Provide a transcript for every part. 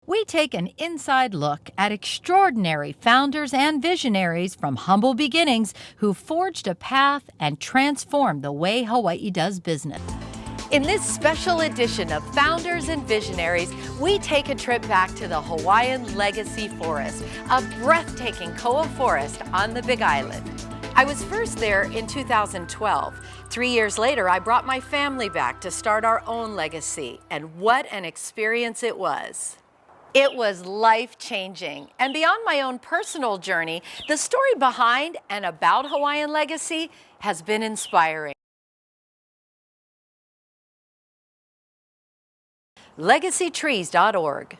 we take an inside look at extraordinary founders and visionaries from humble beginnings who forged a path and transformed the way Hawaii does business. In this special edition of Founders and Visionaries, we take a trip back to the Hawaiian Legacy Forest, a breathtaking koa forest on the Big Island. I was first there in 2012. 3 years later, I brought my family back to start our own legacy, and what an experience it was. It was life-changing, and beyond my own personal journey, the story behind and about Hawaiian Legacy has been inspiring. LegacyTrees.org.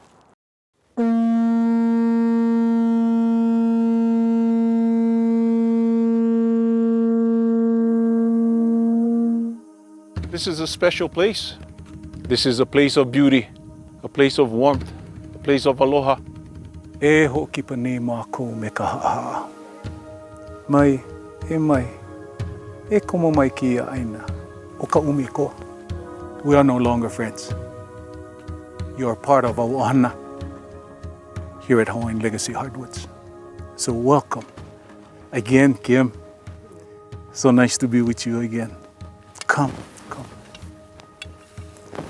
This is a special place. This is a place of beauty, a place of warmth, a place of aloha. E hoki pa nei mākou me ka ha'a. Mai, e mai, e komo mai ki ia aina, o ka umi ko. We are no longer friends. You are part of our ohana here at Hawaiian Legacy Hardwoods. So welcome. Again, Kim. So nice to be with you again. Come.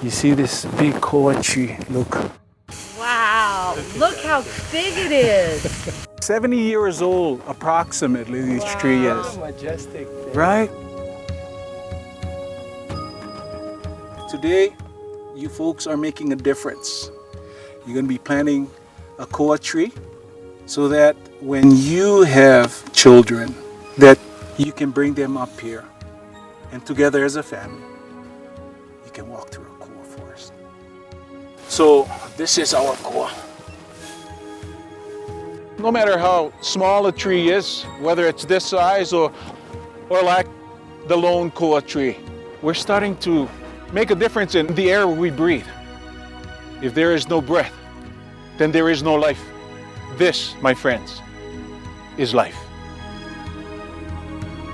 You see this big koa tree? Look. Wow, look how big it is. 70 years old, approximately, this tree is. Majestic. Right? Today, you folks are making a difference. You're going to be planting a koa tree so that when you have children, that you can bring them up here and together as a family, you can walk through a koa forest. So this is our koa. No matter how small a tree is, whether it's this size or like the lone koa tree, we're starting to make a difference in the air we breathe. If there is no breath, then there is no life. This, my friends, is life.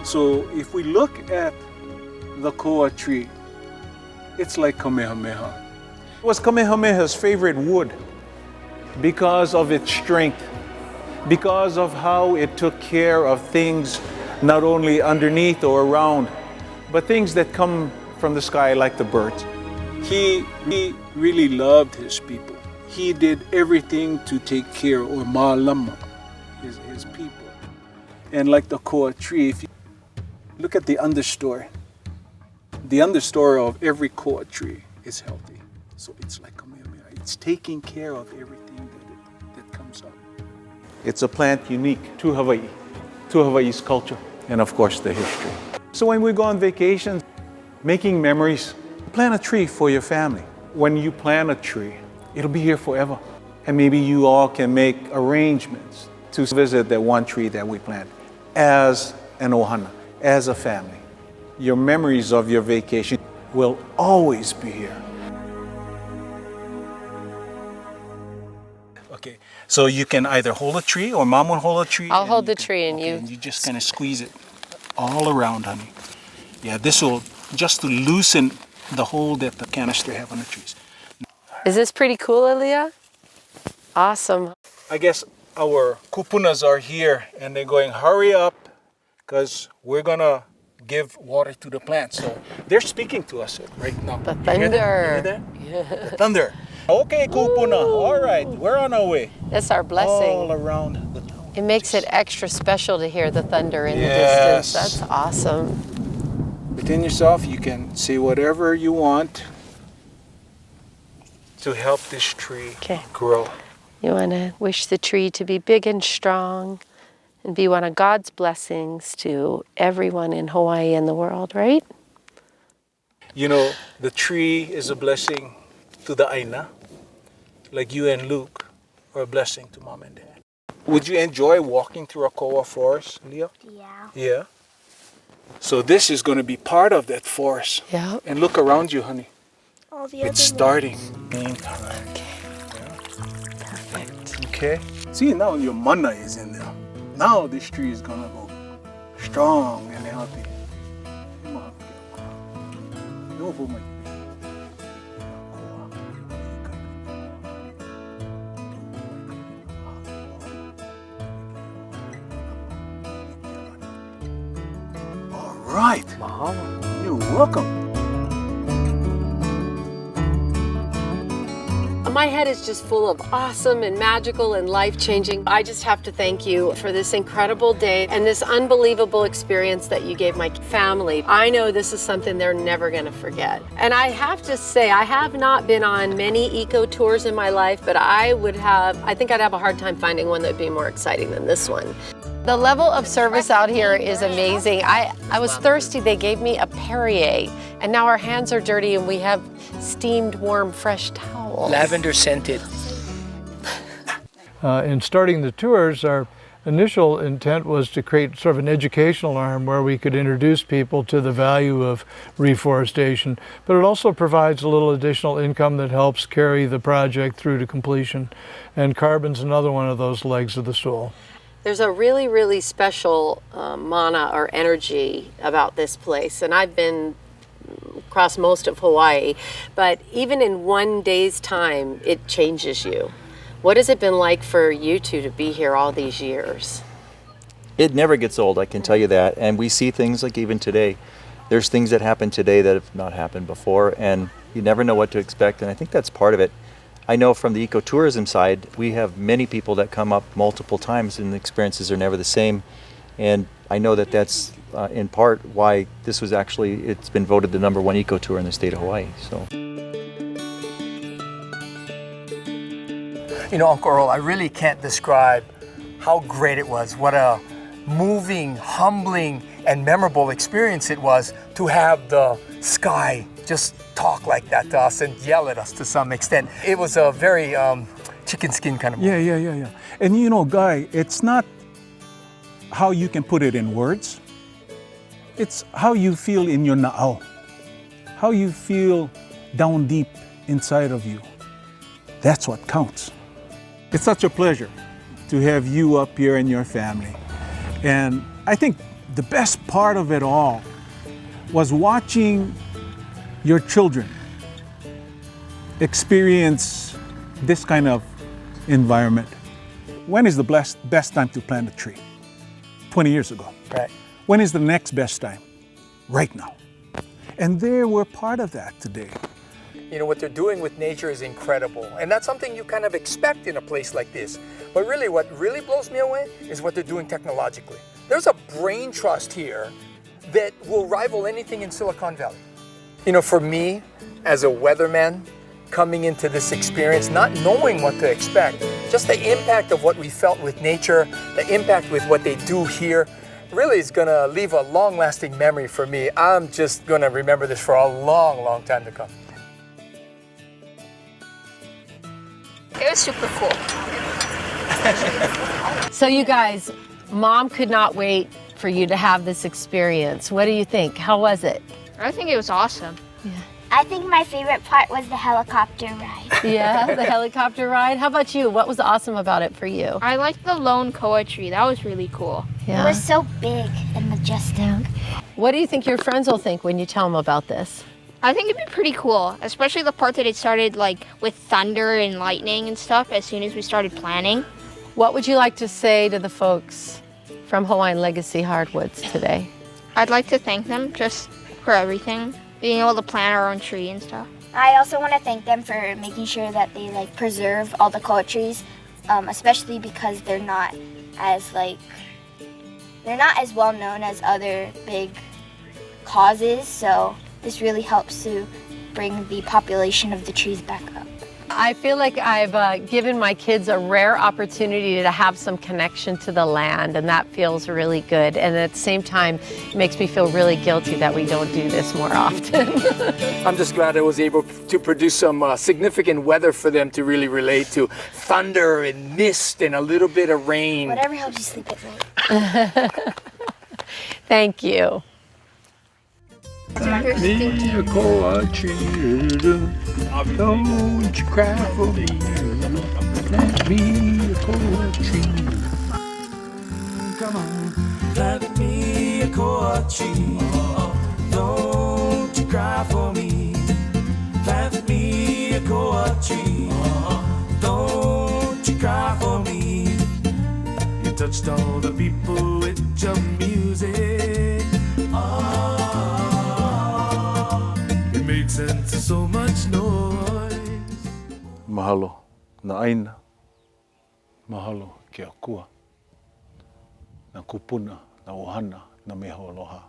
So if we look at the koa tree, it's like Kamehameha. It was Kamehameha's favorite wood because of its strength, because of how it took care of things not only underneath or around, but things that come from the sky like the birds. He really loved his people. He did everything to take care or ma'alama, his people. And like the koa tree, if you look at the understory of every koa tree is healthy. So it's like Kamehameha. It's taking care of everything that comes up. It's a plant unique to Hawaii, to Hawaii's culture, and of course the history. So when we go on vacation, making memories, plant a tree for your family. When you plant a tree, it'll be here forever. And maybe you all can make arrangements to visit that one tree that we planted as an ohana, as a family. Your memories of your vacation will always be here. Okay, so you can either hold a tree or Mom will hold a tree. I'll hold the tree and and you just kind of squeeze it all around, honey. Yeah, this will just to loosen the hole that the canister have on the trees. Is this pretty cool, Aaliyah? Awesome. I guess our kupunas are here and they're going, hurry up, because we're gonna give water to the plants. So they're speaking to us right now. The You hear that? thunder. You hear that? The thunder. Okay, kupuna. All right, we're on our way. That's our blessing. All around the town. It makes it extra special to hear the thunder in the Yes. distance. That's awesome. Within yourself, you can say whatever you want to help this tree Okay. grow. You want to wish the tree to be big and strong and be one of God's blessings to everyone in Hawaii and the world, right? You know, the tree is a blessing to the Aina, like you and Luke are a blessing to Mom and Dad. Would you enjoy walking through a koa forest, Leah? Yeah. Yeah. So this is going to be part of that forest. Yeah. And look around you, honey. All the It's other starting. Meantime. Perfect. Okay. See, now your mana is in there. Now this tree is going to go strong and healthy. No, right. Mahalo. You're welcome. My head is just full of awesome and magical and life-changing. I just have to thank you for this incredible day and this unbelievable experience that you gave my family. I know this is something they're never going to forget. And I have to say, I have not been on many eco tours in my life, but I think I'd have a hard time finding one that would be more exciting than this one. The level of service out here is amazing. I was thirsty, they gave me a Perrier, and now our hands are dirty and we have steamed, warm, fresh towels. Lavender scented. In starting the tours, our initial intent was to create sort of an educational arm where we could introduce people to the value of reforestation, but it also provides a little additional income that helps carry the project through to completion. And carbon's another one of those legs of the stool. There's a really, really special mana or energy about this place, and I've been across most of Hawaii, but even in one day's time, it changes you. What has it been like for you two to be here all these years? It never gets old, I can tell you that, and we see things like even today. There's things that happen today that have not happened before, and you never know what to expect, and I think that's part of it. I know from the ecotourism side, we have many people that come up multiple times and the experiences are never the same. And I know that that's in part why this was actually, it's been voted the #1 ecotour in the state of Hawaii. So. You know, Uncle Earl, I really can't describe how great it was. What a moving, humbling, and memorable experience it was to have the sky just talk like that to us and yell at us to some extent. It was a very chicken skin kind of moment. Yeah. And you know, Guy, it's not how you can put it in words. It's how you feel in your na'au. How you feel down deep inside of you. That's what counts. It's such a pleasure to have you up here and your family. And I think the best part of it all was watching your children experience this kind of environment. When is the best time to plant a tree? 20 years ago. Right. When is the next best time? Right now. And we're part of that today. You know, what they're doing with nature is incredible. And that's something you kind of expect in a place like this. But really, what really blows me away is what they're doing technologically. There's a brain trust here that will rival anything in Silicon Valley. You know, for me, as a weatherman, coming into this experience, not knowing what to expect, just the impact of what we felt with nature, the impact with what they do here, really is gonna leave a long-lasting memory for me. I'm just gonna remember this for a long, long time to come. It was super cool. So you guys, Mom could not wait for you to have this experience. What do you think? How was it? I think it was awesome. I think my favorite part was the helicopter ride. Yeah, the helicopter ride. How about you? What was awesome about it for you? I liked the lone koa tree. That was really cool. It was so big and majestic. What do you think your friends will think when you tell them about this? I think it'd be pretty cool, especially the part that it started like with thunder and lightning and stuff as soon as we started planning. What would you like to say to the folks from Hawaiian Legacy Hardwoods today? I'd like to thank them just for everything, being able to plant our own tree and stuff. I also want to thank them for making sure that they preserve all the koa trees, especially because they're not as well known as other big causes. So this really helps to bring the population of the trees back up. I feel like I've given my kids a rare opportunity to have some connection to the land, and that feels really good. And at the same time, it makes me feel really guilty that we don't do this more often. I'm just glad I was able to produce some significant weather for them to really relate to. Thunder and mist and a little bit of rain. Whatever helps you sleep at night. Thank you. Plant me a koa tree, don't you cry for me. Plant me a koa tree. Come on, plant me a koa tree, don't you cry for me. Plant me a koa tree, don't you cry for me. You touched all the people with your music. It makes sense to so much noise. Mahalo na aina. Mahalo ke akua. Na kupuna, na ohana, na meho aloha.